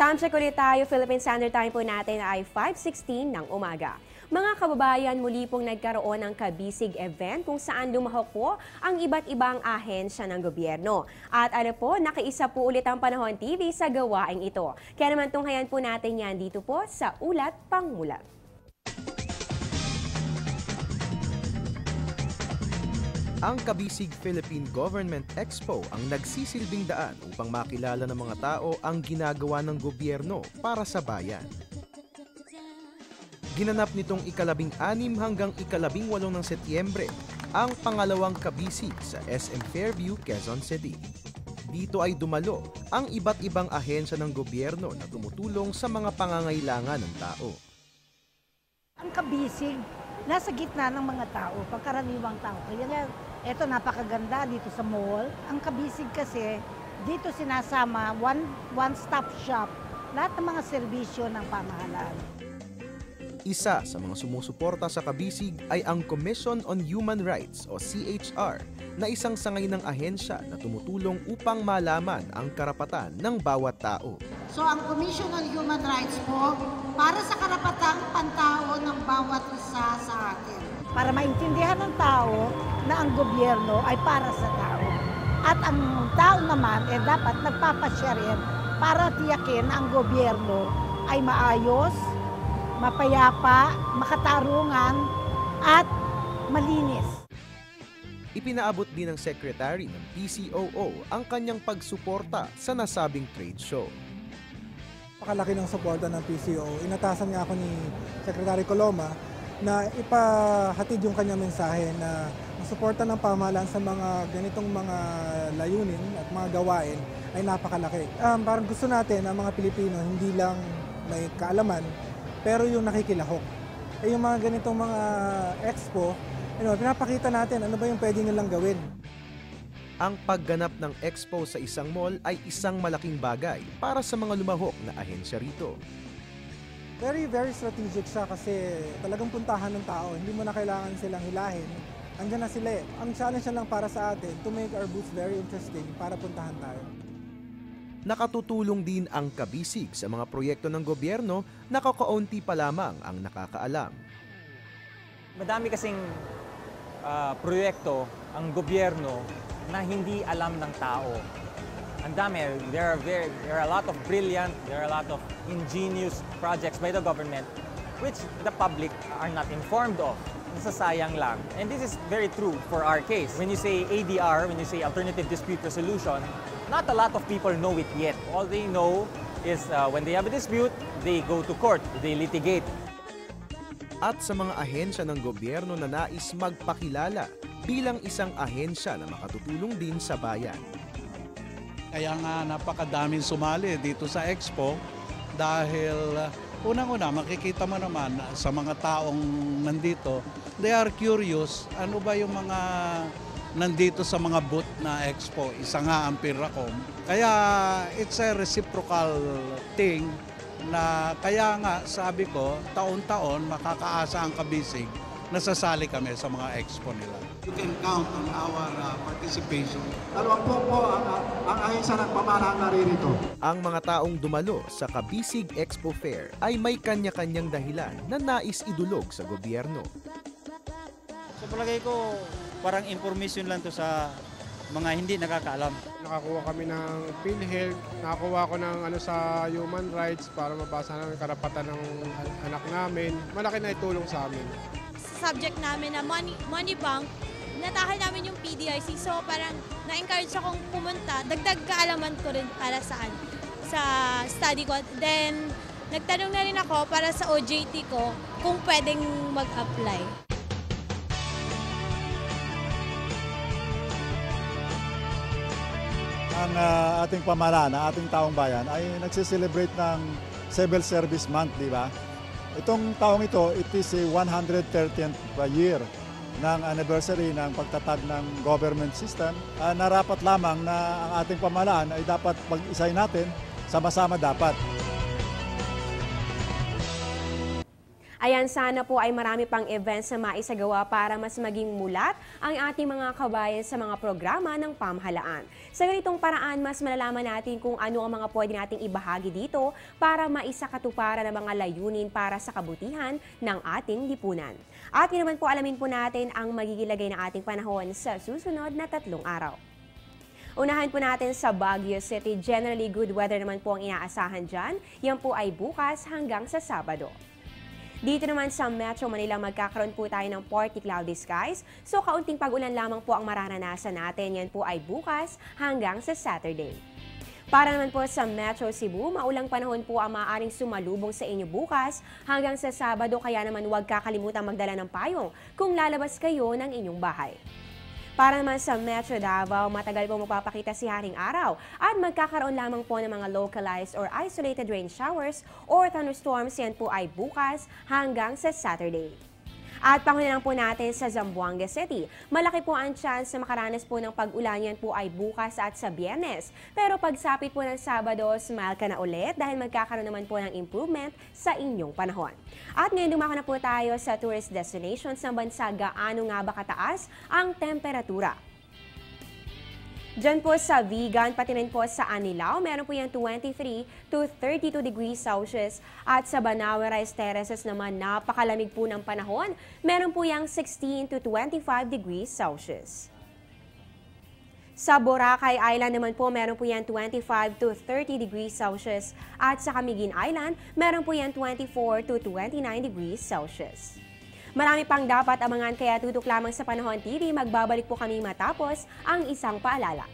Time check ulit tayo. Philippine Standard Time po natin ay 5:16 ng umaga. Mga kababayan, muli pong nagkaroon ng kabisig event kung saan lumahok po ang iba't ibang ahensya ng gobyerno. At nakaisa po ulit ang Panahon TV sa gawaing ito. Kaya naman tunghayan po natin yan dito po sa Ulat Pangmulat. Ang Kabisig Philippine Government Expo ang nagsisilbing daan upang makilala ng mga tao ang ginagawa ng gobyerno para sa bayan. Ginanap nitong ika-16 hanggang ika-18 ng Setyembre ang pangalawang Kabisig sa SM Fairview, Quezon City. Dito ay dumalo ang iba't ibang ahensya ng gobyerno na tumutulong sa mga pangangailangan ng tao. Ang Kabisig, nasa gitna ng mga tao, pagkaraniwang tao. Kaya nga, eto napakaganda dito sa mall. Ang Kabisig kasi, dito sinasama one-stop shop, lahat ng mga serbisyo ng pamahalaan. Isa sa mga sumusuporta sa Kabisig ay ang Commission on Human Rights o CHR na isang sangay ng ahensya na tumutulong upang malaman ang karapatan ng bawat tao. So ang Commission on Human Rights po para sa karapatang pantao ng bawat isa sa atin. Para maintindihan ng tao na ang gobyerno ay para sa tao. At ang tao naman dapat nagpapasya rin para tiyakin na ang gobyerno ay maayos, mapayapa, makatarungan, at malinis. Ipinaabot din ng Secretary ng PCOO ang kanyang pagsuporta sa nasabing trade show. Napakalaki ng suporta ng PCOO. Inatasan niya ako ni Secretary Coloma na ipahatid yung kanyang mensahe na ang suporta ng pamahalaan sa mga ganitong mga layunin at mga gawain ay napakalaki. Parang gusto natin ang mga Pilipino hindi lang may kaalaman, pero yung nakikilahok. Yung mga ganitong mga expo, pinapakita natin ano ba yung pwede nilang gawin. Ang pagganap ng expo sa isang mall ay isang malaking bagay para sa mga lumahok na ahensya rito. Very, very strategic siya kasi talagang puntahan ng tao. Hindi mo na kailangan silang hilahin. Andiyan na sila eh. Ang challenge lang para sa atin to make our booths very interesting para puntahan tayo. Nakatutulong din ang Kabisig sa mga proyekto ng gobyerno na kakaunti pa lamang ang nakakaalam. Madami kasing proyekto ang gobyerno na hindi alam ng tao. Ang dami, there are a lot of brilliant, there are a lot of ingenious projects by the government which the public are not informed of. Nasasayang lang. And this is very true for our case. When you say ADR, when you say Alternative Dispute Resolution, not a lot of people know it yet. All they know is when they have a dispute, they go to court, they litigate. At sa mga ahensya ng gobyerno na nais magpakilala bilang isang ahensya na makatutulong din sa bayan. Kaya nga napakadaming sumali dito sa Expo dahil unang-una makikita mo naman sa mga taong nandito, they are curious ano ba yung mga nandito sa mga booth na Expo. Isa nga ang Piracom. Kaya it's a reciprocal thing na kaya nga sabi ko taon-taon makakaasa ang Kabisig na sasali kami sa mga Expo nila. You can count on our participation. Dalawang po ang ahensya ng pamahalaan naririto. Ang mga taong dumalo sa Kabisig Expo Fair ay may kanya-kanyang dahilan na nais idulog sa gobyerno. Sa palagay ko, parang information lang to sa mga hindi nakakaalam. Nakakuha kami ng PhilHealth, nakakuha ko ng sa human rights para mabasa ng karapatan ng anak namin. Malaki na itulong sa amin. Sa subject namin na money bank, natahan namin yung PDIC. So parang na-encourage akong pumunta. Dagdag kaalaman ko rin para saan sa study ko. Then nagtanong na rin ako para sa OJT ko kung pwedeng mag-apply. Ang ating pamahalaan, ating taong bayan ay nagsiselebrate ng Civil Service Month, di ba? Itong taong ito, it is a 130th year ng anniversary ng pagtatag ng government system. Narapat lamang na ang ating pamahalaan ay dapat pag-isay natin, sama-sama dapat. Ayan, sana po ay marami pang events na maisagawa para mas maging mulat ang ating mga kabayan sa mga programa ng pamahalaan. Sa ganitong paraan, mas malalaman natin kung ano ang mga pwede nating ibahagi dito para maisakatuparan ang mga layunin para sa kabutihan ng ating lipunan. At yun naman po, alamin po natin ang magigilagay ng ating panahon sa susunod na 3 araw. Unahan po natin sa Baguio City. Generally good weather naman po ang inaasahan dyan. Yan po ay bukas hanggang sa Sabado. Dito naman sa Metro Manila, magkakaroon po tayo ng partly cloudy skies. So kaunting pag-ulan lamang po ang mararanasan natin. Yan po ay bukas hanggang sa Saturday. Para naman po sa Metro Cebu, maulang panahon po ang maaaring sumalubong sa inyo bukas hanggang sa Sabado. Kaya naman huwag kakalimutan magdala ng payong kung lalabas kayo ng inyong bahay. Para naman sa Metro Davao, matagal po magpapakita si Haring Araw at magkakaroon lamang po ng mga localized or isolated rain showers or thunderstorms. Yan po ay bukas hanggang sa Saturday. At panghuli lang po natin sa Zamboanga City. Malaki po ang chance na makaranas po ng pag-ulan. Yan po ay bukas at sa Biyernes. Pero pagsapit po ng Sabado, smile ka na ulit dahil magkakaroon naman po ng improvement sa inyong panahon. At ngayon dumako na po tayo sa tourist destinations ng bansa. Gaano nga ba kataas ang temperatura? Diyan po sa Vigan, pati rin po sa Anilao, meron po yung 23 to 32 degrees Celsius. At sa Banawe Rice Terraces naman, napakalamig po ng panahon. Meron po yung 16 to 25 degrees Celsius. Sa Boracay Island naman po, meron po yan 25 to 30 degrees Celsius. At sa Camiguin Island, meron po yan 24 to 29 degrees Celsius. Marami pang dapat abangan kaya tutok lamang sa Panahon TV. Magbabalik po kami matapos ang isang paalala.